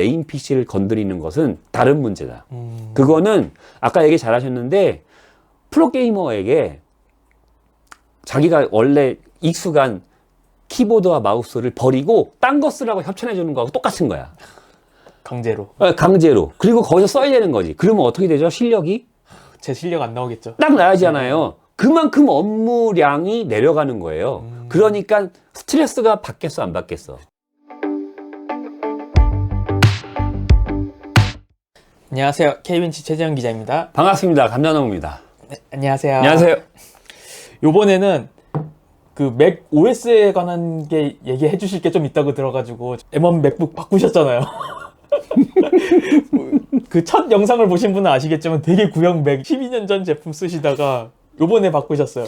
메인 PC를 건드리는 것은 다른 문제다. 그거는 아까 얘기 잘 하셨는데 프로게이머에게 자기가 원래 익숙한 키보드와 마우스를 버리고 딴 거 쓰라고 협찬해 주는 거하고 똑같은 거야. 강제로. 강제로. 그리고 거기서 써야 되는 거지. 그러면 어떻게 되죠? 실력이? 제 실력 안 나오겠죠. 딱 나야잖아요. 그만큼 업무량이 내려가는 거예요. 그러니까 스트레스가 받겠어, 안 받겠어? 안녕하세요. KBNC 최재현 기자입니다. 반갑습니다. 감자나무입니다. 네, 안녕하세요. 안녕하세요. 요번에는 그 맥 OS에 관한 게 얘기해 주실 게 좀 있다고 들어가지고 M1 맥북 바꾸셨잖아요. 그 첫 영상을 보신 분은 아시겠지만 되게 구형 맥 12년 전 제품 쓰시다가 요번에 바꾸셨어요.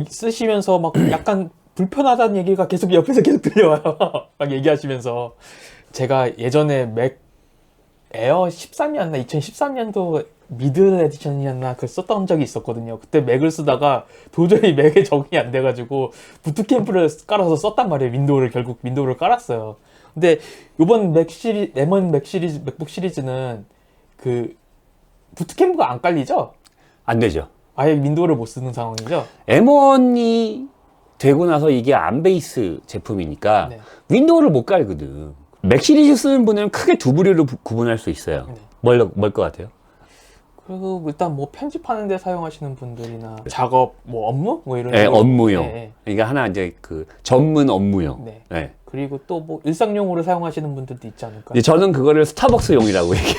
쓰시면서 막 약간 불편하다는 얘기가 계속 옆에서 계속 들려와요. 막 얘기하시면서 제가 예전에 맥 에어 13이었나 2013년도 미드 에디션이었나 그걸 썼던 적이 있었거든요. 그때 맥을 쓰다가 도저히 맥에 적응이 안 돼가지고 부트캠프를 깔아서 썼단 말이에요. 결국 윈도우를 깔았어요. 근데 요번 M1 맥북 시리즈는 그 부트캠프가 안 깔리죠? 안 되죠. 아예 윈도우를 못 쓰는 상황이죠? M1이 되고 나서 이게 암 베이스 제품이니까 네. 윈도우를 못 깔거든. 맥 시리즈 쓰는 분은 크게 두 부류로 구분할 수 있어요. 네. 뭘 것 같아요? 그리고 일단 뭐 편집하는 데 사용하시는 분들이나 작업, 뭐 업무? 뭐 이런 네, 식으로. 업무용. 네, 그러니까 하나 이제 그 전문 업무용. 네. 네. 그리고 또 뭐 일상용으로 사용하시는 분들도 있지 않을까? 이제 저는 그거를 스타벅스용이라고 얘기해요.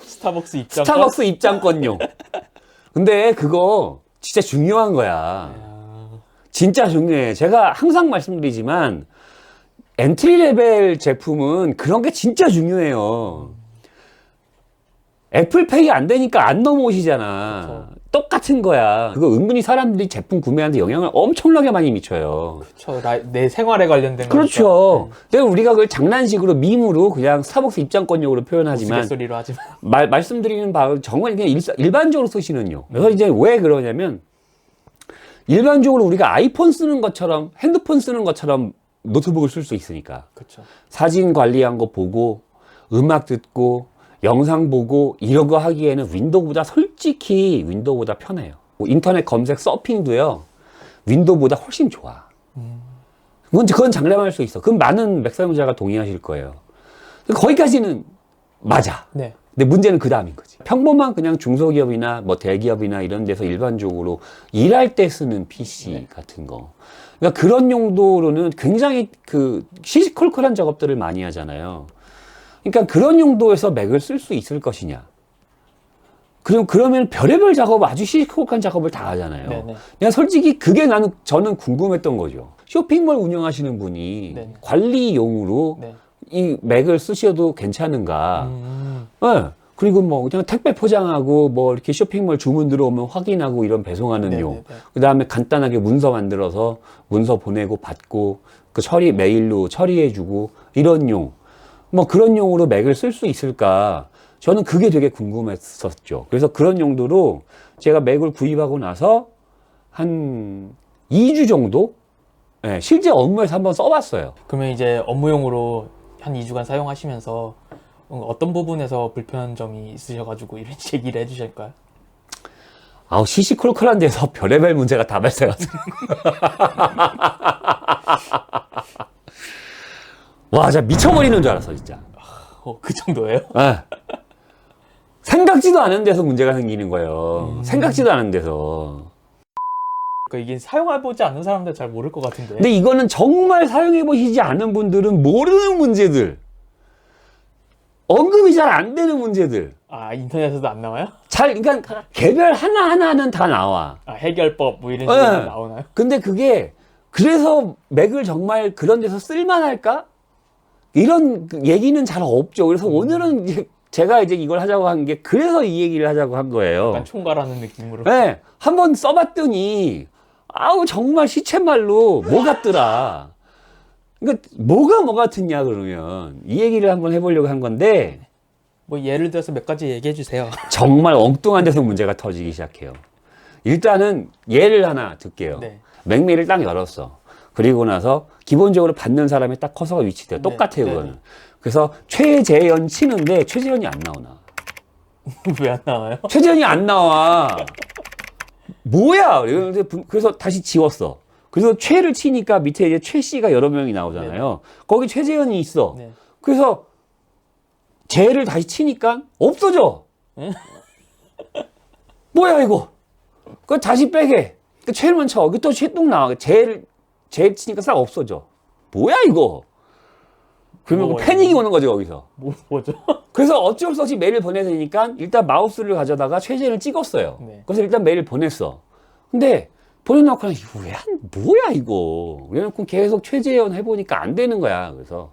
스타벅스 입장. 스타벅스 입장권용. 근데 그거 진짜 중요한 거야. 진짜 중요해. 제가 항상 말씀드리지만 엔트리 레벨 제품은 그런 게 진짜 중요해요. 애플페이 안 되니까 안 넘어오시잖아. 그쵸. 똑같은 거야. 그거 은근히 사람들이 제품 구매하는데 영향을 엄청나게 많이 미쳐요. 그렇죠. 내 생활에 관련된 그렇죠. 거니까. 근데 우리가 그걸 장난식으로 밈으로 그냥 스타벅스 입장권용으로 표현하지만 소리로 하지만 말씀드리는 바는 정말 그냥 일반적으로 쓰시는 용. 그래서 이제 왜 그러냐면 일반적으로 우리가 아이폰 쓰는 것처럼 핸드폰 쓰는 것처럼 노트북을 쓸 수 있으니까. 그렇죠. 사진 관리한 거 보고 음악 듣고 영상 보고 이런 거 하기에는 솔직히 윈도우보다 편해요. 인터넷 검색 서핑도요. 윈도우보다 훨씬 좋아. 그건 장담할 수 있어. 그럼 많은 맥 사용자가 동의하실 거예요. 거기까지는 맞아. 네. 근데 문제는 그 다음인 거지. 평범한 그냥 중소기업이나 뭐 대기업이나 이런 데서 일반적으로 일할 때 쓰는 PC 네. 같은 거. 그러니까 그런 용도로는 굉장히 그 시시콜콜한 작업들을 많이 하잖아요. 그러니까 그런 용도에서 맥을 쓸 수 있을 것이냐. 그러면 별의별 작업, 아주 시시콜콜한 작업을 다 하잖아요. 네네. 그냥 솔직히 그게 저는 궁금했던 거죠. 쇼핑몰 운영하시는 분이 네네. 관리용으로 네. 이 맥을 쓰셔도 괜찮은가. 네. 그리고 뭐 그냥 택배 포장하고 뭐 이렇게 쇼핑몰 주문 들어오면 확인하고 이런 배송하는 네네네. 용. 그 다음에 간단하게 문서 만들어서 문서 보내고 받고 그 메일로 처리해주고 이런 용. 뭐 그런 용으로 맥을 쓸 수 있을까. 저는 그게 되게 궁금했었죠. 그래서 그런 용도로 제가 맥을 구입하고 나서 한 2주 정도? 네, 실제 업무에서 한번 써봤어요. 그러면 이제 업무용으로 한 2주간 사용하시면서 어떤 부분에서 불편한 점이 있으셔가지고 이런 얘기를 해주실까요? 아우, 시시콜콜한 데서 별의별 문제가 다 발생하더라고요. 와, 진짜 미쳐버리는 줄 알았어, 진짜. 그 정도예요? 네. 생각지도 않은 데서 문제가 생기는 거예요. 생각지도 않은 데서. 그러니까 이게 사용해보지 않는 사람들 잘 모를 것 같은데. 근데 이거는 정말 사용해보시지 않은 분들은 모르는 문제들. 언급이 잘 안 되는 문제들. 아, 인터넷에서도 안 나와요? 그러니까 개별 하나하나는 다 나와. 아, 해결법 뭐 이런 식으로 네. 나오나요? 근데 그래서 맥을 정말 그런 데서 쓸만할까? 이런 얘기는 잘 없죠. 그래서 오늘은 제가 이제 이걸 하자고 한 게 그래서 이 얘기를 하자고 한 거예요. 약간 총괄하는 느낌으로. 네. 한번 써봤더니 아우 정말 시쳇말로 뭐 같더라. 그러니까 뭐 같았냐 그러면 이 얘기를 한번 해보려고 한 건데 뭐 예를 들어서 몇 가지 얘기해 주세요. 정말 엉뚱한 데서 문제가 터지기 시작해요. 일단은 예를 하나 들게요. 네. 맥메일을 딱 열었어. 그리고 나서 기본적으로 받는 사람이 딱 커서가 위치돼요. 네, 똑같아요, 네, 그거는. 네. 그래서 최재현 치는데 최재현이 안 나오나. 왜 안 나와요? 최재현이 안 나와. 뭐야? 그래서 다시 지웠어. 그래서 최를 치니까 밑에 이제 최 씨가 여러 명이 나오잖아요. 거기 최재현이 있어. 네. 그래서 재를 다시 치니까 없어져. 뭐야 이거? 그 다시 빼게. 그 최를 쳐. 또 최 똥 나와. 재 치니까 싹 없어져. 뭐야 이거? 그러면 뭐가 패닉이 있는 오는 거죠 거기서. 뭐죠? 그래서 어쩔 수 없이 메일을 보내야 되니까 일단 마우스를 가져다가 최재현을 찍었어요. 네. 그래서 일단 메일을 보냈어. 근데 보내놓고 뭐야 이거. 그래놓고 계속 최재현 해보니까 안 되는 거야. 그래서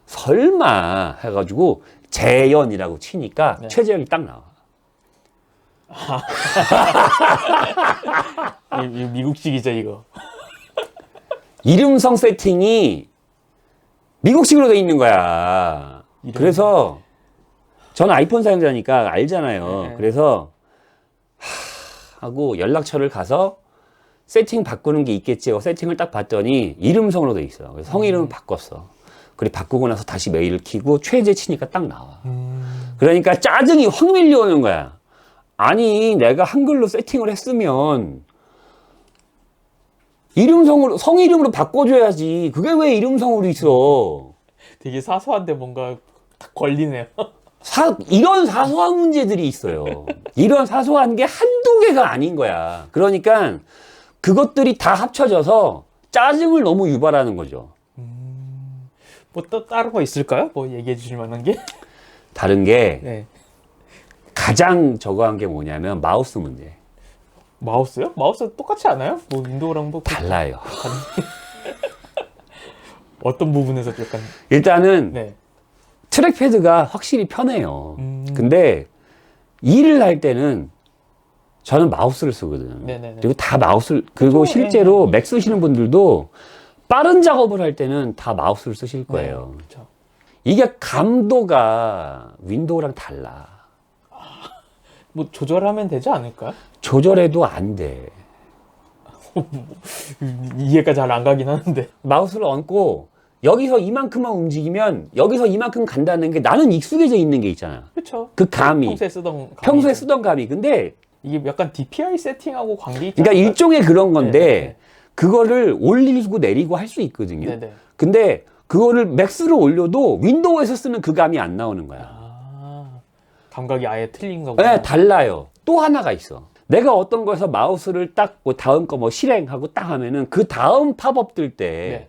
설마 해가지고 재현이라고 치니까 네. 최재현이 딱 나와. 이 미국식이죠 이거. 이름성 세팅이 미국식으로 돼 있는 거야. 그래서 저는 아이폰 사용자니까 알잖아요. 네. 그래서 하고 연락처를 가서 세팅 바꾸는 게 있겠지 하고 세팅을 딱 봤더니 이름성으로 돼 있어요. 그래서 성 이름을 바꿨어. 그리고 바꾸고 나서 다시 메일을 키고 최재 치니까 딱 나와. 그러니까 짜증이 확 밀려오는 거야. 아니 내가 한글로 세팅을 했으면 이름성으로 성 이름으로 바꿔줘야지. 그게 왜 이름성으로 있어? 되게 사소한데 뭔가 딱 걸리네요. 이런 사소한 문제들이 있어요. 이런 사소한 게 한두 개가 아닌 거야. 그러니까 그것들이 다 합쳐져서 짜증을 너무 유발하는 거죠. 뭐 또 다른 거 있을까요? 뭐 얘기해 주실 만한 게? 다른 게 네. 가장 저거 한 게 뭐냐면 마우스 문제. 마우스요? 마우스 똑같지 않아요? 뭐 윈도우랑 뭐 달라요. 어떤 부분에서 약간 일단은 네. 트랙패드가 확실히 편해요. 근데 일을 할 때는 저는 마우스를 쓰거든요. 네네네. 그리고 다 마우스를, 그리고 그렇죠. 실제로 맥 쓰시는 분들도 빠른 작업을 할 때는 다 마우스를 쓰실 거예요. 그렇죠. 이게 감도가 윈도우랑 달라. 뭐 조절하면 되지 않을까요? 조절해도 안 돼. 이해가 잘 안 가긴 하는데. 마우스를 얹고 여기서 이만큼만 움직이면 여기서 이만큼 간다는 게 나는 익숙해져 있는 게 있잖아. 그렇죠. 그 감이. 평소에 쓰던 쓰던 감이. 근데 이게 약간 DPI 세팅하고 관계 있지 그러니까 않을까요? 일종의 그런 건데 네네. 그거를 올리고 내리고 할 수 있거든요. 네네. 근데 그거를 맥스로 올려도 윈도우에서 쓰는 그 감이 안 나오는 거야. 아, 감각이 아예 틀린 거구나. 네, 달라요. 또 하나가 있어. 내가 어떤 거에서 마우스를 딱 뭐 다음 거 뭐 실행하고 딱 하면은 그 다음 팝업 뜰 때 네.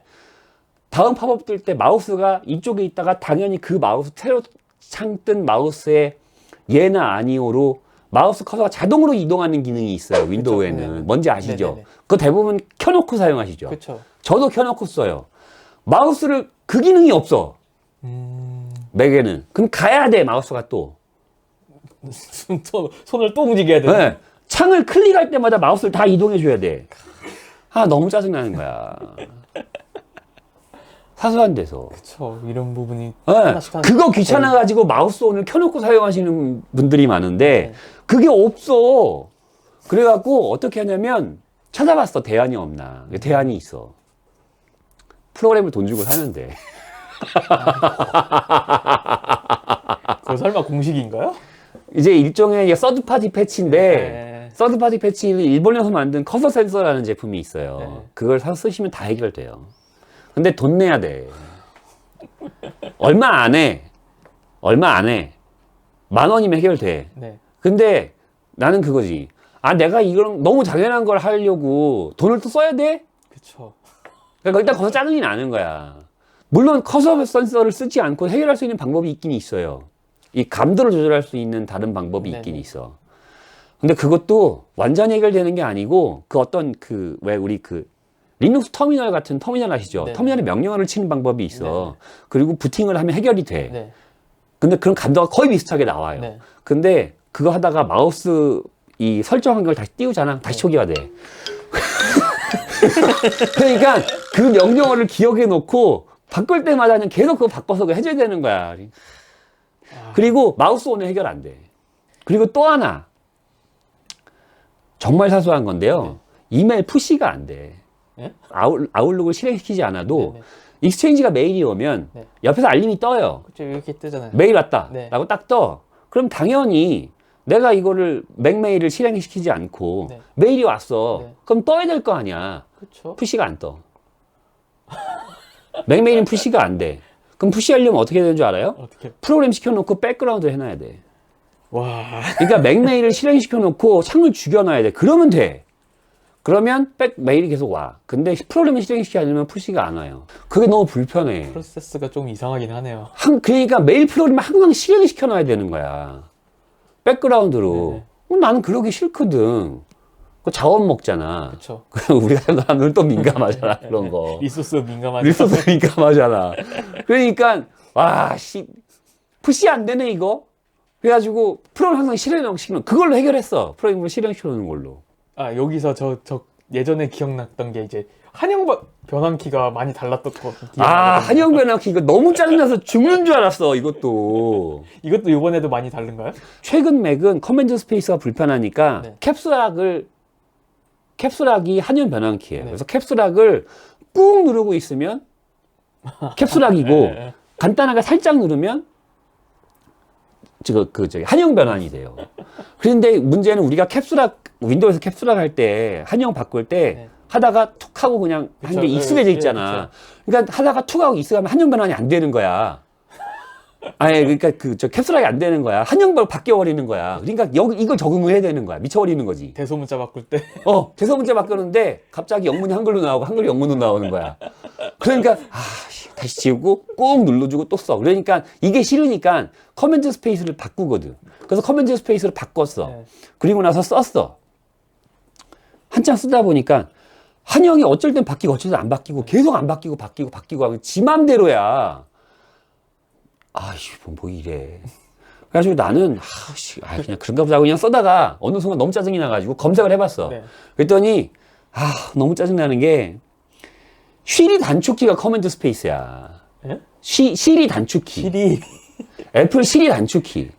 다음 팝업 뜰 때 마우스가 이쪽에 있다가 당연히 그 마우스 새로 창뜬 마우스의 예나 아니오로 마우스 커서가 자동으로 이동하는 기능이 있어요. 윈도우에는. 그쵸. 네. 뭔지 아시죠? 네네네. 그거 대부분 켜놓고 사용하시죠. 그렇죠. 저도 켜놓고 써요. 마우스를 그 기능이 없어. 맥에는. 그럼 가야 돼, 마우스가 또. 손을 또 움직여야 돼. 네. 창을 클릭할 때마다 마우스를 다 이동해줘야 돼. 아, 너무 짜증나는 거야. 사소한 데서. 그렇죠. 이런 부분이 네. 하나씩 하나씩. 그거 귀찮아가지고 마우스 오늘 켜놓고 사용하시는 분들이 많은데, 네. 그게 없어. 그래갖고 어떻게 하냐면, 찾아봤어. 대안이 없나. 대안이 있어. 프로그램을 돈 주고 사면 돼. 그거 설마 공식인가요? 이제 일종의 서드파티 패치인데, 네. 서드파티 패치는 일본에서 만든 커서 센서라는 제품이 있어요. 네. 그걸 사서 쓰시면 다 해결돼요. 근데 돈 내야 돼. 얼마 안 해. 얼마 안 해. 10,000원이면 해결돼. 네. 근데 나는 그거지. 아, 내가 이런 너무 당연한 걸 하려고 돈을 또 써야 돼? 그렇죠. 그러니까 일단 거기서 짜증이 나는 거야. 물론 커서 센서를 쓰지 않고 해결할 수 있는 방법이 있긴 있어요. 이 감도를 조절할 수 있는 다른 방법이 있긴 네네. 있어. 근데 그것도 완전히 해결되는 게 아니고 그 어떤 왜 우리 리눅스 터미널 같은 터미널 아시죠? 네네. 터미널에 명령어를 치는 방법이 있어. 네네. 그리고 부팅을 하면 해결이 돼. 네. 근데 그런 감도가 거의 비슷하게 나와요. 네. 근데 그거 하다가 마우스 이 설정한 걸 다시 띄우잖아. 다시 초기화 돼. 그러니까 그 명령어를 기억해 놓고 바꿀 때마다는 계속 그거 바꿔서 해줘야 되는 거야. 그리고 마우스 오는 해결 안 돼. 그리고 또 하나. 정말 사소한 건데요. 이메일 푸시가 안 돼. 예? 아웃룩을 실행시키지 않아도 네네. 익스체인지가 메일이 오면 네. 옆에서 알림이 떠요. 그쵸, 이렇게 뜨잖아요. 메일 왔다 네. 라고 딱 떠. 그럼 당연히 내가 이거를 맥메일을 실행시키지 않고 네. 메일이 왔어. 네. 그럼 떠야 될 거 아니야. 그쵸. 푸시가 안 떠. 맥메일은 푸시가 안 돼. 그럼 푸시하려면 어떻게 되는 줄 알아요? 어떻게. 프로그램 시켜놓고 백그라운드 해놔야 돼. 와. 그러니까 맥메일을 실행시켜놓고 창을 죽여놔야 돼. 그러면 돼. 그러면 백메일이 계속 와. 근데 프로그램을 실행시키지 않으면 푸시가 안 와요. 그게 너무 불편해. 프로세스가 좀 이상하긴 하네요. 그러니까 메일 프로그램을 항상 실행시켜놔야 되는 거야. 백그라운드로. 네네. 나는 그러기 싫거든. 그 자원 먹잖아. 그쵸. 우리가 사람들은 또 민감하잖아. 그런 거. 리소스 민감한. 리소스 민감하잖아. 그러니까 와, 푸시 안 되네 이거. 그래가지고 프로그램 항상 실행시키는 그걸로 해결했어. 프로그램을 실행시켜놓는 걸로. 아, 여기서 저 예전에 기억났던 게 이제 한영 변환키가 많이 달랐던 거. 한영 변환키 이거 너무 짜증나서 죽는 줄 알았어. 이것도 이번에도 많이 다른가요? 최근 맥은 커맨드 스페이스가 불편하니까 네. 캡슐락이 한영 변환키예요. 네. 그래서 캡슐락을 꾹 누르고 있으면 캡슐락이고 네. 간단하게 살짝 누르면 저기 한영 변환이 돼요. 그런데 문제는 우리가 윈도우에서 캡슐락 할 때 한영 바꿀 때 네. 하다가 툭 하고 그냥 한 그쵸. 게 익숙해져 네, 있잖아. 그러니까 하다가 툭 하고 익숙하면 한영 변환이 안 되는 거야. 아니 그러니까 캡슐락이 안 되는 거야. 한영으로 바뀌어 버리는 거야. 그러니까 이걸 적응을 해야 되는 거야. 미쳐버리는 거지. 대소문자 바꿀 때. 대소문자 바꾸는데 갑자기 영문이 한글로 나오고 한글이 영문으로 나오는 거야. 그러니까 다시 지우고 꾹 눌러주고 또 써. 그러니까 이게 싫으니까 커맨드 스페이스를 바꾸거든. 그래서 커맨드 스페이스를 바꿨어. 네. 그리고 나서 썼어. 한참 쓰다 보니까 한영이 어쩔 땐 바뀌고 어쩔 땐 안 바뀌고 계속 안 바뀌고 바뀌고 하면 지 맘대로야. 뭐 이래. 그래가지고 나는 그냥 그런가 보다 하고 그냥 써다가 어느 순간 너무 짜증이 나가지고 검색을 해봤어. 네. 그랬더니 너무 짜증나는 게 쉬리 단축키가 커맨드 스페이스야. 예? 쉬리 단축키. 실이. 애플 쉬리 단축키.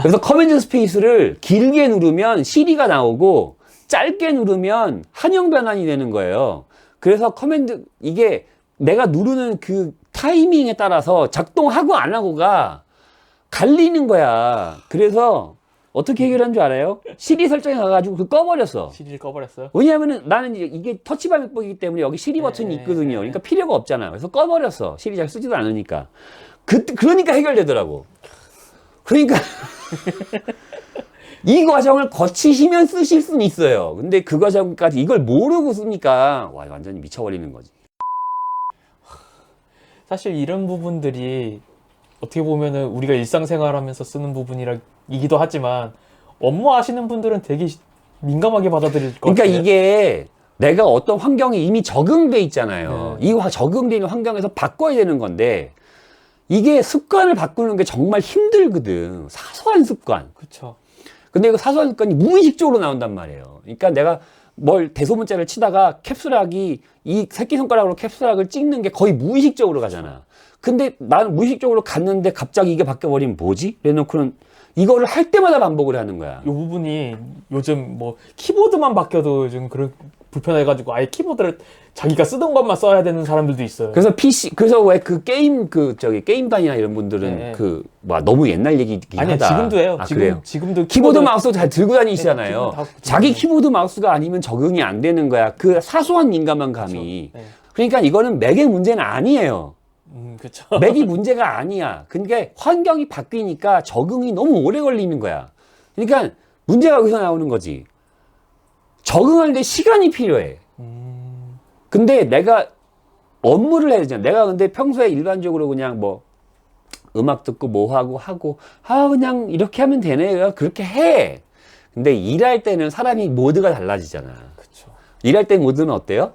그래서 커맨드 스페이스를 길게 누르면 쉬리가 나오고 짧게 누르면 한영 변환이 되는 거예요. 그래서 이게 내가 누르는 그 타이밍에 따라서 작동하고 안 하고가 갈리는 거야. 그래서 어떻게 해결한 줄 알아요? 시리 설정에 가가지고 그걸 꺼버렸어. 실이를 꺼버렸어요? 왜냐하면 나는 이게 터치 방법이기 때문에 여기 시리 버튼이 네. 있거든요. 그러니까 필요가 없잖아요. 그래서 꺼버렸어. 시리 잘 쓰지도 않으니까. 그러니까 해결되더라고. 그러니까 이 과정을 거치시면 쓰실 수는 있어요. 근데 그 과정까지 이걸 모르고 쓰니까 완전히 미쳐버리는 거지. 사실 이런 부분들이 어떻게 보면은 우리가 일상생활하면서 쓰는 부분이기도 하지만 업무하시는 분들은 되게 민감하게 받아들일 것 그러니까 같아요. 이게 내가 어떤 환경에 이미 적응돼 있잖아요. 네. 이 적응돼 있는 환경에서 바꿔야 되는 건데 이게 습관을 바꾸는 게 정말 힘들거든. 사소한 습관. 그쵸. 근데 이거 사소한 습관이 무의식적으로 나온단 말이에요. 그러니까 내가 대소문자를 치다가 캡슐락이 이 새끼손가락으로 캡슐락을 찍는 게 거의 무의식적으로 가잖아. 근데 나는 무의식적으로 갔는데 갑자기 이게 바뀌어버리면 뭐지? 그래놓고는 이거를 할 때마다 반복을 하는 거야. 이 부분이 요즘 뭐 키보드만 바뀌어도 좀 그런 불편해가지고 아예 키보드를 자기가 쓰던 것만 써야 되는 사람들도 있어요. 그래서 왜 게임반이나 이런 분들은 네. 너무 옛날 얘기긴 아니요, 하다. 지금도 해요. 그래요? 지금도 키보드 마우스 잘 들고 다니시잖아요. 네, 기본 다 자기 붙이잖아요. 키보드 마우스가 아니면 적응이 안 되는 거야. 그 사소한 민감한 감이. 네. 그러니까 이거는 맥의 문제는 아니에요. 그쵸. 맥이 문제가 아니야. 근데 환경이 바뀌니까 적응이 너무 오래 걸리는 거야. 그러니까 문제가 여기서 나오는 거지. 적응하는데 시간이 필요해. 근데 내가 업무를 해야 되잖아. 내가 근데 평소에 일반적으로 그냥 음악 듣고 뭐 하고 그냥 이렇게 하면 되네. 그렇게 해. 근데 일할 때는 사람이 모드가 달라지잖아. 그쵸. 일할 때 모드는 어때요?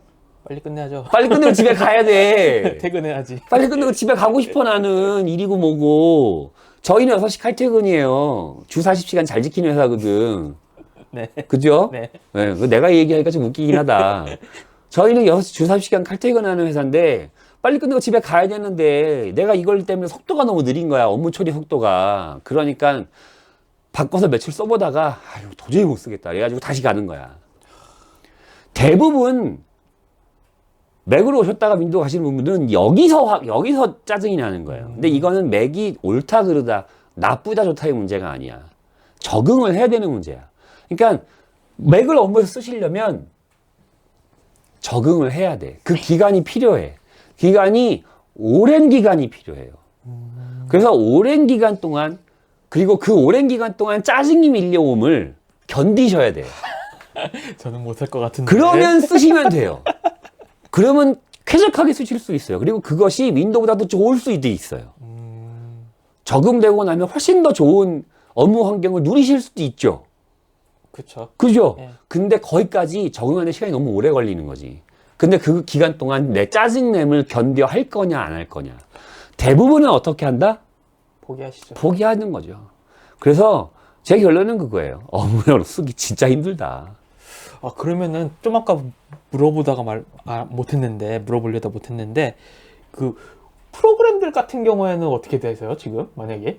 빨리 끝내야죠. 빨리 끝내고 집에 가야 돼. 퇴근해야지. 빨리 끝내고 집에 가고 싶어 나는. 일이고 뭐고. 저희는 6시 칼퇴근이에요. 주 40시간 잘 지키는 회사거든. 네. 그죠? 네. 네, 내가 얘기하니까 좀 웃기긴 하다. 저희는 주 40시간 칼퇴근하는 회사인데 빨리 끝내고 집에 가야 되는데 내가 이걸 때문에 속도가 너무 느린 거야. 업무 처리 속도가. 그러니까 바꿔서 며칠 써보다가 도저히 못 쓰겠다. 그래가지고 다시 가는 거야. 대부분 맥으로 오셨다가 윈도우 가시는 분들은 여기서 짜증이 나는 거예요. 근데 이거는 맥이 옳다 그르다 나쁘다 좋다의 문제가 아니야. 적응을 해야 되는 문제야. 그러니까 맥을 업무에서 쓰시려면 적응을 해야 돼. 그 기간이 필요해. 기간이 오랜 기간이 필요해요. 그래서 오랜 기간 동안, 그리고 그 오랜 기간 동안 짜증이 밀려옴을 견디셔야 돼요. 저는 못할 것 같은데. 그러면 쓰시면 돼요. 그러면 쾌적하게 쓰실 수 있어요. 그리고 그것이 윈도우보다도 좋을 수도 있어요. 적응되고 나면 훨씬 더 좋은 업무 환경을 누리실 수도 있죠. 그쵸. 그죠? 예. 근데 거기까지 적응하는 시간이 너무 오래 걸리는 거지. 근데 그 기간 동안 내 짜증냄을 견뎌 할 거냐 안 할 거냐. 대부분은 어떻게 한다? 포기하시죠. 포기하는 거죠. 그래서 제 결론은 그거예요. 업무용으로 쓰기 진짜 힘들다. 아, 그러면은 좀 아까 물어보다가 물어보려다 못했는데, 그 프로그램들 같은 경우에는 어떻게 되세요, 지금? 만약에?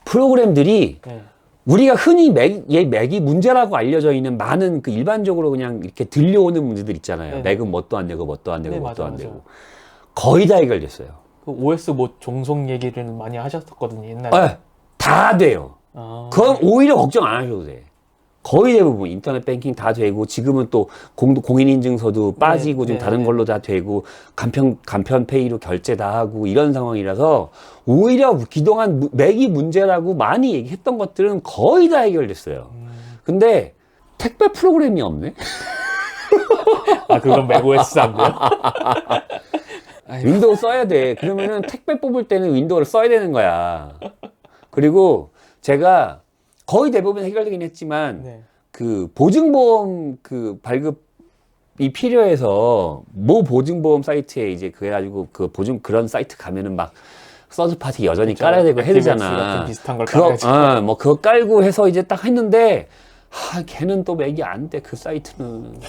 프로그램들이 네. 우리가 흔히 맥이 문제라고 알려져 있는 많은 그 일반적으로 그냥 이렇게 들려오는 문제들 있잖아요. 네네. 맥은 뭣도 안 되고 뭣도 안 되고 네, 뭣도 맞아, 안 맞아. 되고. 거의 다 해결됐어요. 그 OS 뭐 종속 얘기를 많이 하셨었거든요, 옛날에. 네, 다 돼요. 아, 그건 오히려 걱정 안 하셔도 돼. 거의 대부분 인터넷 뱅킹 다 되고, 지금은 또 공인인증서도 빠지고 좀 네, 다른 네. 걸로 다 되고, 간편페이로 결제 다 하고 이런 상황이라서 오히려 그동안 맥이 문제라고 많이 얘기했던 것들은 거의 다 해결됐어요. 근데 택배 프로그램이 없네? 아, 그건 맥OS 안 돼요? 윈도우 써야 돼. 그러면은 택배 뽑을 때는 윈도우를 써야 되는 거야. 그리고 제가 거의 대부분 해결되긴 했지만, 네. 그 보증보험 그 발급이 필요해서 모 보증보험 사이트에 이제 그래가지고 그 그런 사이트 가면은 막 서드파티 여전히 그쵸. 깔아야 되고 해야 액티맥스 되잖아. 같은 비슷한 걸 그거, 깔아야지. 뭐 그거 깔고 해서 이제 딱 했는데, 걔는 또 맥이 안 돼, 그 사이트는.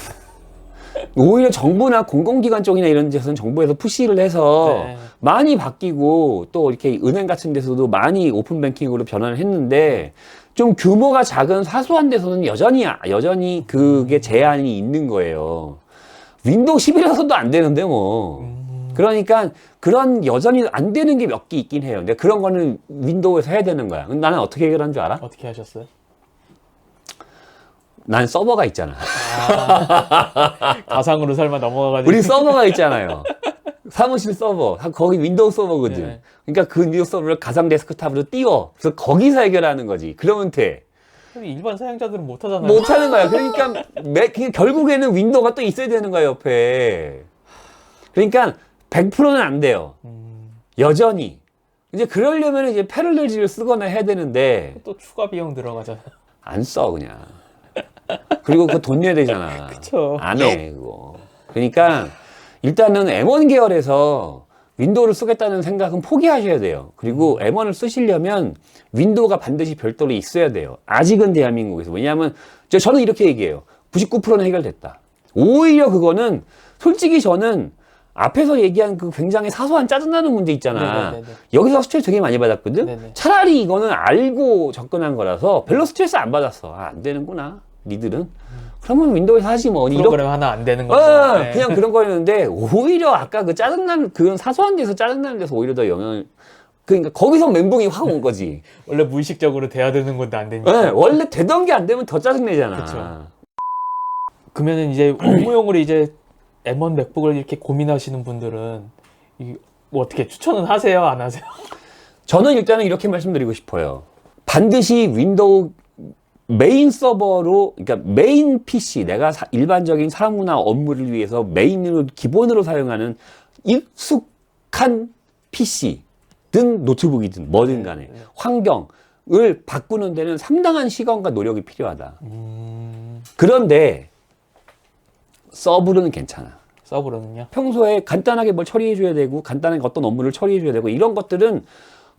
오히려 정부나 공공기관 쪽이나 이런 데서는 정부에서 푸시를 해서 네. 많이 바뀌고, 또 이렇게 은행 같은 데서도 많이 오픈뱅킹으로 변화를 했는데, 좀 규모가 작은 사소한 데서는 여전히 그게 제한이 있는 거예요. 윈도우 10이라서도 안 되는데 뭐. 그러니까 그런 여전히 안 되는 게 몇 개 있긴 해요. 근데 그런 거는 윈도우에서 해야 되는 거야. 근데 나는 어떻게 해결한 줄 알아? 어떻게 하셨어요? 난 서버가 있잖아. 가상으로 설마 넘어가가지고. 우리 서버가 있잖아요. 사무실 서버. 거기 윈도우 서버거든. 네. 그러니까 그 윈도우 서버를 가상 데스크탑으로 띄워. 그래서 거기서 해결하는 거지. 그러면 돼. 일반 사용자들은 못 하잖아요. 못 하는 거야. 그러니까 결국에는 윈도우가 또 있어야 되는 거야, 옆에. 그러니까 100%는 안 돼요. 여전히. 이제 그러려면 이제 패럴렐즈를 쓰거나 해야 되는데 또 추가 비용 들어가잖아. 안 써, 그냥. 그리고 그거 돈 내야 되잖아. 그쵸. 안 해, 그거. 그러니까 일단은 M1 계열에서 윈도우를 쓰겠다는 생각은 포기하셔야 돼요. 그리고 M1을 쓰시려면 윈도우가 반드시 별도로 있어야 돼요. 아직은 대한민국에서. 왜냐하면 저는 이렇게 얘기해요. 99%는 해결됐다. 오히려 그거는 솔직히 저는 앞에서 얘기한 그 굉장히 사소한 짜증나는 문제 있잖아. 네네네네. 여기서 스트레스 되게 많이 받았거든? 네네. 차라리 이거는 알고 접근한 거라서 별로 스트레스 안 받았어. 아, 안 되는구나. 니들은. 그러면 윈도우에서 하지 뭐. 프로그램 하나 안 되는 거죠. 네. 그냥 그런 거였는데 오히려 아까 그 짜증나는 그런 사소한 데서 짜증나는 데서 오히려 더 영향을 그러니까 거기서 멘붕이 확 온 거지. 원래 무의식적으로 돼야 되는 건데 안 되니까. 네, 원래 되던 게 안 되면 더 짜증내잖아. 그쵸. 그러면은 이제 업무용으로 이제 M1 맥북을 이렇게 고민하시는 분들은 뭐 어떻게 추천은 하세요? 안 하세요? 저는 일단은 이렇게 말씀드리고 싶어요. 반드시 윈도우 메인 서버로, 그러니까 메인 PC, 내가 일반적인 사무나 업무를 위해서 메인으로, 기본으로 사용하는 익숙한 PC든 노트북이든 뭐든 간에 환경을 바꾸는 데는 상당한 시간과 노력이 필요하다. 그런데 서브로는 괜찮아. 서브로는요? 평소에 간단하게 뭘 처리해줘야 되고, 간단하게 어떤 업무를 처리해줘야 되고, 이런 것들은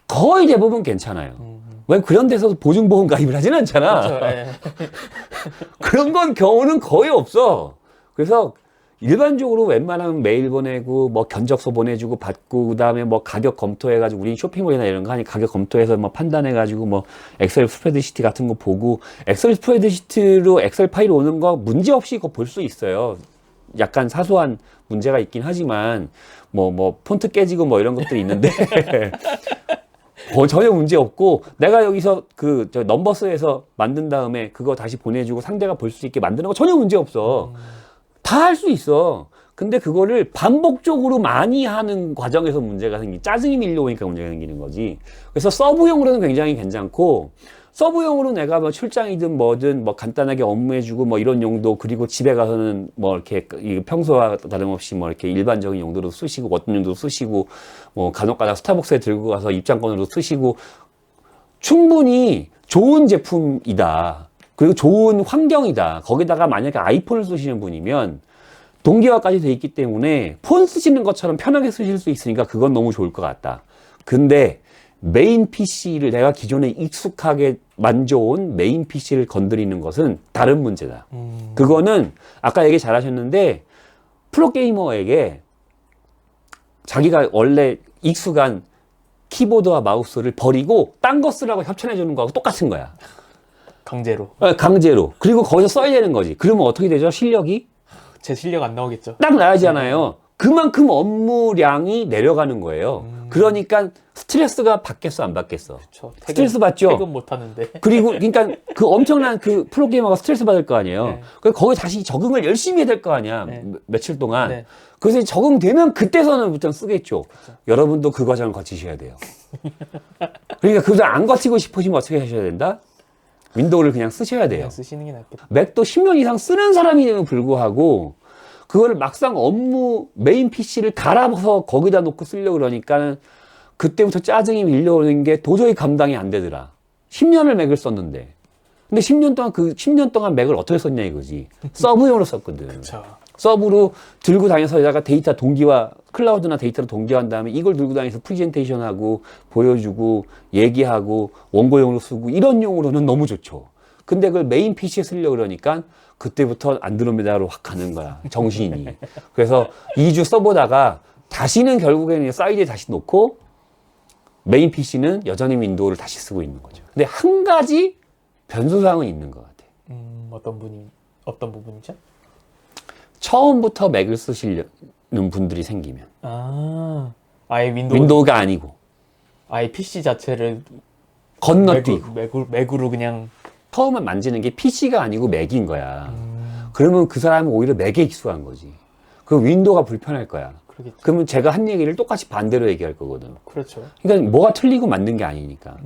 거의 대부분 괜찮아요. 왜 그런 데서 보증보험 가입을 하진 않잖아. 그렇죠. 예. 그런 건 경우는 거의 없어. 그래서 일반적으로 웬만하면 메일 보내고 뭐 견적서 보내주고 받고 그다음에 뭐 가격 검토해가지고 우린 쇼핑몰이나 이런 거 하니 가격 검토해서 뭐 판단해가지고 뭐 엑셀 스프레드시트 같은 거 보고 엑셀 스프레드시트로 엑셀 파일 오는 거 문제 없이 그거 볼 수 있어요. 약간 사소한 문제가 있긴 하지만 뭐 폰트 깨지고 뭐 이런 것들이 있는데 전혀 문제 없고 내가 여기서 저 넘버스에서 만든 다음에 그거 다시 보내주고 상대가 볼 수 있게 만드는 거 전혀 문제 없어. 다 할 수 있어. 근데 그거를 반복적으로 많이 하는 과정에서 문제가 짜증이 밀려오니까 문제가 생기는 거지. 그래서 서브용으로는 굉장히 괜찮고, 서브용으로 내가 뭐 출장이든 뭐든 뭐 간단하게 업무해주고 뭐 이런 용도, 그리고 집에 가서는 뭐 이렇게 평소와 다름없이 뭐 이렇게 일반적인 용도로 쓰시고, 어떤 용도로 쓰시고, 뭐 간혹가다 스타벅스에 들고 가서 입장권으로 쓰시고, 충분히 좋은 제품이다. 그리고 좋은 환경이다. 거기다가 만약에 아이폰을 쓰시는 분이면 동기화까지 돼 있기 때문에 폰 쓰시는 것처럼 편하게 쓰실 수 있으니까 그건 너무 좋을 것 같다. 근데 메인 PC를 내가 기존에 익숙하게 만져온 메인 PC를 건드리는 것은 다른 문제다. 그거는 아까 얘기 잘 하셨는데 프로게이머에게 자기가 원래 익숙한 키보드와 마우스를 버리고 딴 거 쓰라고 협찬해 주는 거하고 똑같은 거야. 강제로. 강제로. 그리고 거기서 써야 되는 거지. 그러면 어떻게 되죠? 실력이? 제 실력 안 나오겠죠. 딱 나야잖아요. 그만큼 업무량이 내려가는 거예요. 그러니까 스트레스가 받겠어, 안 받겠어? 그쵸. 스트레스 받죠? 퇴근 못 하는데. 그리고, 그러니까 그 엄청난 그 프로게이머가 스트레스 받을 거 아니에요. 네. 그래서 거기 다시 적응을 열심히 해야 될 거 아니야. 네. 며칠 동안. 네. 그래서 적응되면 그때서는 쓰겠죠. 여러분도 그 과정을 거치셔야 돼요. 그러니까 그걸 안 거치고 싶으시면 어떻게 하셔야 된다? 윈도우를 그냥 쓰셔야 돼요. 그냥 쓰시는 게 낫겠다. 맥도 10년 이상 쓰는 사람임에도 불구하고 그거를 막상 업무 메인 PC를 갈아서 거기다 놓고 쓰려고 그러니까 그때부터 짜증이 밀려오는 게 도저히 감당이 안 되더라. 10년을 맥을 썼는데. 근데 10년 동안 맥을 어떻게 썼냐 이거지. 서브용으로 썼거든. 그쵸. 서브로 들고 다녀서 여기다가 데이터 동기화, 클라우드나 데이터로 동기화한 다음에 이걸 들고 다니면서 프레젠테이션하고 보여주고 얘기하고 원고용으로 쓰고 이런 용으로는 너무 좋죠. 근데 그걸 메인 PC에 쓰려고 그러니까 그때부터 안드로메다로 확 가는 거야. 정신이. 그래서 2주 써보다가 다시는 결국에는 사이드에 다시 놓고 메인 PC는 여전히 윈도우를 다시 쓰고 있는 거죠. 근데 한 가지 변수사항은 있는 것 같아요. 어떤 부분이죠? 처음부터 맥을 쓰시려는 분들이 생기면 아예 윈도우가 아니고 아예 PC 자체를 건너뛰고 맥으로 그냥 처음에 만지는 게 PC가 아니고 맥인 거야. 그러면 그 사람은 오히려 맥에 익숙한 거지. 그 윈도우가 불편할 거야. 그러겠죠. 그러면 제가 한 얘기를 똑같이 반대로 얘기할 거거든. 그렇죠. 그러니까 뭐가 틀리고 맞는 게 아니니까.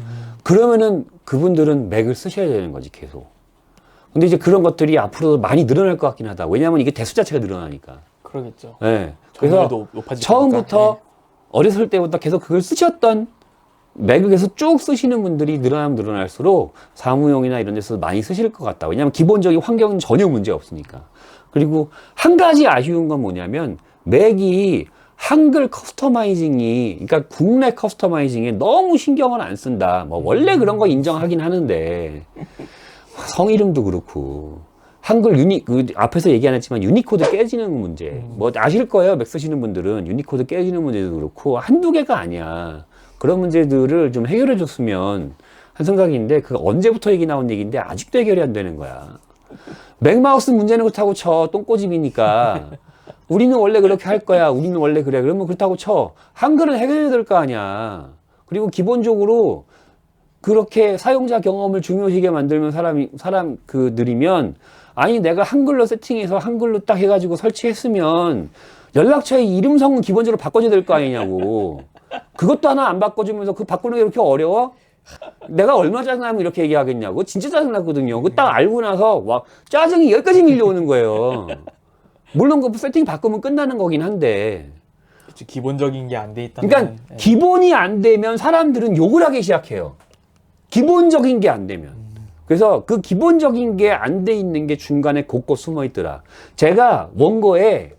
그러면은 그분들은 맥을 쓰셔야 되는 거지 계속. 근데 이제 그런 것들이 앞으로 많이 늘어날 것 같긴 하다. 왜냐하면 이게 대수 자체가 늘어나니까. 그러겠죠. 네. 그래서 처음부터 어렸을 때부터 계속 그걸 쓰셨던 맥을 계속 쭉 쓰시는 분들이 늘어나면 늘어날수록 사무용이나 이런 데서 많이 쓰실 것 같다. 왜냐하면 기본적인 환경은 전혀 문제 없으니까. 그리고 한 가지 아쉬운 건 뭐냐면 맥이 한글 커스터마이징이, 그러니까 국내 커스터마이징에 너무 신경을 안 쓴다. 뭐 원래 그런 거 인정하긴 하는데 성 이름도 그렇고 한글 앞에서 얘기 안 했지만 유니코드 깨지는 문제. 뭐 아실 거예요. 맥 쓰시는 분들은 유니코드 깨지는 문제도 그렇고 한두 개가 아니야. 그런 문제들을 좀 해결해 줬으면 한 생각인데 그 언제부터 얘기 나온 얘기인데 아직도 해결이 안 되는 거야. 맥마우스 문제는 그렇다고 쳐. 똥꼬집이니까. 우리는 원래 그렇게 할 거야. 우리는 원래 그래. 그러면 그렇다고 쳐. 한글은 해결해야 될 거 아니야. 그리고 기본적으로 그렇게 사용자 경험을 중요시하게 만들면 느리면 아니 내가 한글로 세팅해서 한글로 딱 해가지고 설치했으면 연락처의 이름성은 기본적으로 바꿔줘야 될 거 아니냐고. 그것도 하나 안 바꿔주면서 그 바꾸는 게 이렇게 어려워? 내가 얼마나 짜증나면 이렇게 얘기하겠냐고. 진짜 짜증났거든요. 그거 딱 알고 나서 와 짜증이 여기까지 밀려오는 거예요. 물론 그 세팅 바꾸면 끝나는 거긴 한데. 그치, 기본적인 게 안 돼 있다면. 그러니까 기본이 안 되면 사람들은 욕을 하기 시작해요. 기본적인 게 안 되면. 그래서 그 기본적인 게 안 돼 있는 게 중간에 곳곳 숨어 있더라. 제가 원고에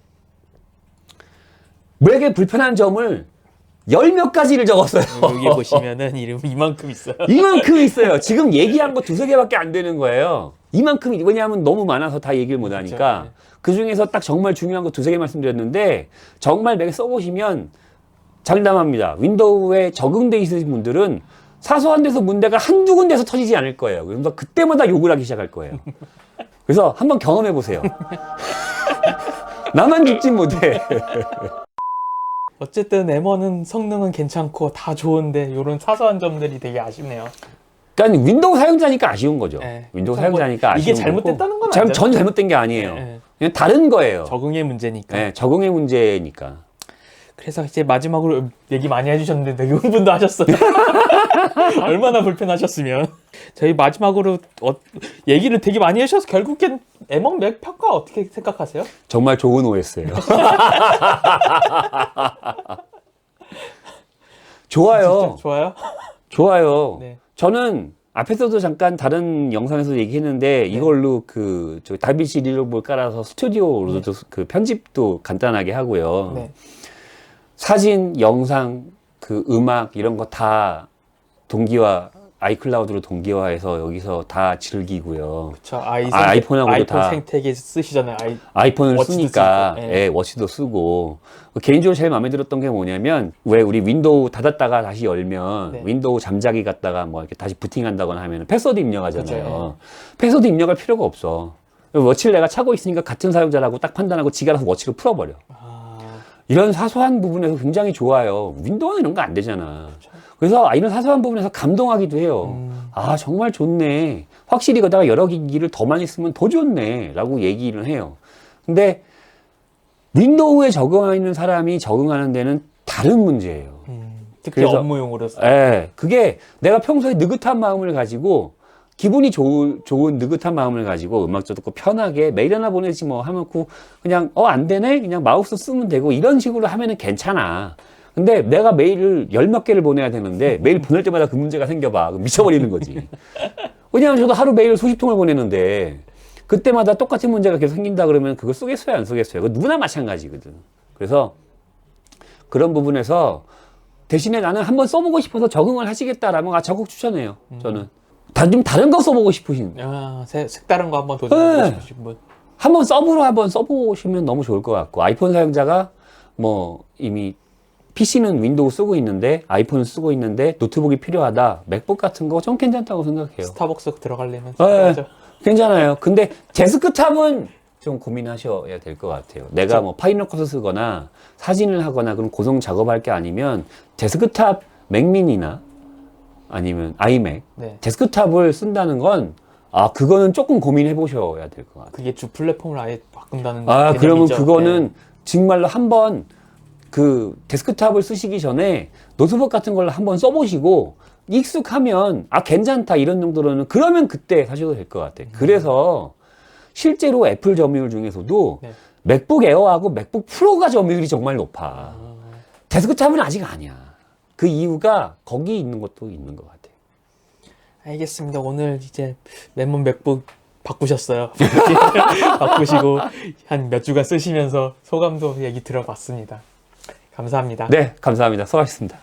맥에 불편한 점을 10몇 가지를 적었어요. 여기 보시면은 이름 이만큼 있어요. 이만큼 있어요. 지금 얘기한 거 두세 개밖에 안 되는 거예요. 이만큼, 왜냐하면 너무 많아서 다 얘기를 못 하니까. 그렇죠. 그 중에서 딱 정말 중요한 거 두세 개 말씀드렸는데, 정말 맥을 써보시면 장담합니다. 윈도우에 적응돼 있으신 분들은 사소한 데서 문제가 한두 군데서 터지지 않을 거예요. 그래서 그때마다 욕을 하기 시작할 거예요. 그래서 한번 경험해 보세요. 나만 죽지 못해. 어쨌든 M1은 성능은 괜찮고 다 좋은데 이런 사소한 점들이 되게 아쉽네요. 그러니까 윈도우 사용자니까 아쉬운 거죠. 네. 윈도우 그래서 뭐 사용자니까 아쉬운 이게 거고. 잘못됐다는 건 아니죠. 전혀 잘못된 게 아니에요. 네. 그냥 다른 거예요. 적응의 문제니까. 네, 적응의 문제니까. 그래서 이제 마지막으로 얘기 많이 해주셨는데 되게 흥분도 하셨어요. 얼마나 불편하셨으면. 저희 마지막으로 얘기를 되게 많이 해주셔서 결국엔 M1 맥 평가 어떻게 생각하세요? 정말 좋은 OS예요. 좋아요. 진짜 좋아요? 좋아요. 네. 저는 앞에서도 잠깐 다른 영상에서 얘기했는데 이걸로 저 다빈치 리졸브를 깔아서 스튜디오로도 그 편집도 간단하게 하고요. 네. 사진, 영상, 그 음악 이런 거 다 아이클라우드로 동기화해서 여기서 다 즐기고요. 그쵸. 아이폰하고도 아이폰 다 생태계 쓰시잖아요. 아이폰을 워치도 쓰니까 쓰고, 예, 워치도 쓰고 개인적으로 제일 마음에 들었던 게 뭐냐면 왜 우리 윈도우 닫았다가 다시 열면 네. 윈도우 잠자기 갔다가 뭐 이렇게 다시 부팅한다거나 하면 패스워드 입력하잖아요. 그쵸, 패스워드 입력할 필요가 없어. 워치를 내가 차고 있으니까 같은 사용자라고 딱 판단하고 지가 알아서 워치를 풀어버려. 이런 사소한 부분에서 굉장히 좋아요. 윈도우는 이런 거 안 되잖아. 그래서 이런 사소한 부분에서 감동하기도 해요. 아, 정말 좋네. 확실히 거다가 여러 기기를 더 많이 쓰면 더 좋네. 라고 얘기를 해요. 근데 윈도우에 적응하는 사람이 적응하는 데는 다른 문제예요. 특히 그래서- 업무용으로 써. 예, 그게 내가 평소에 느긋한 마음을 가지고 기분이 좋은 느긋한 마음을 가지고 음악 듣고 편하게 메일 하나 보내지 뭐 하면 그냥 안 되네? 그냥 마우스 쓰면 되고 이런 식으로 하면은 괜찮아. 근데 내가 메일을 열 몇 개를 보내야 되는데 메일 보낼 때마다 그 문제가 생겨봐. 그럼 미쳐버리는 거지. 왜냐하면 저도 하루 메일 수십 통을 보내는데 그때마다 똑같은 문제가 계속 생긴다 그러면 그거 쓰겠어요? 안 쓰겠어요? 그거 누구나 마찬가지거든. 그래서 그런 부분에서 대신에 나는 한번 써보고 싶어서 적응을 하시겠다라면 적극 추천해요. 저는. 좀 다른 거 써보고 싶으신. 색다른 거 한번 도전해보고 네. 싶으신 분. 한번 서브로 한번 써보시면 너무 좋을 것 같고, 아이폰 사용자가 뭐 이미 PC는 윈도우 쓰고 있는데, 아이폰을 쓰고 있는데, 노트북이 필요하다. 맥북 같은 거 좀 괜찮다고 생각해요. 스타벅스 들어가려면 네, 필요하죠. 괜찮아요. 근데 데스크탑은 좀 고민하셔야 될 것 같아요. 내가 뭐 파이널 컷을 쓰거나 사진을 하거나 그런 고성 작업할 게 아니면 데스크탑 맥미니나 아니면 아이맥 네. 데스크탑을 쓴다는 건 그거는 조금 고민해 보셔야 될 것 같아요. 그게 주 플랫폼을 아예 바꾼다는 그러면 개념이죠. 그거는 네. 정말로 한번 그 데스크탑을 쓰시기 전에 노트북 같은 걸 한번 써보시고 익숙하면 괜찮다 이런 정도로는 그러면 그때 사셔도 될 것 같아요. 그래서 실제로 애플 점유율 중에서도 네. 맥북 에어하고 맥북 프로가 점유율이 정말 높아. 데스크탑은 아직 아니야. 그 이유가 거기 있는 것도 있는 것 같아요. 알겠습니다. 오늘 이제 M1 맥북 바꾸셨어요. 바꾸시고 한 몇 주간 쓰시면서 소감도 얘기 들어봤습니다. 감사합니다. 네, 감사합니다. 수고하셨습니다.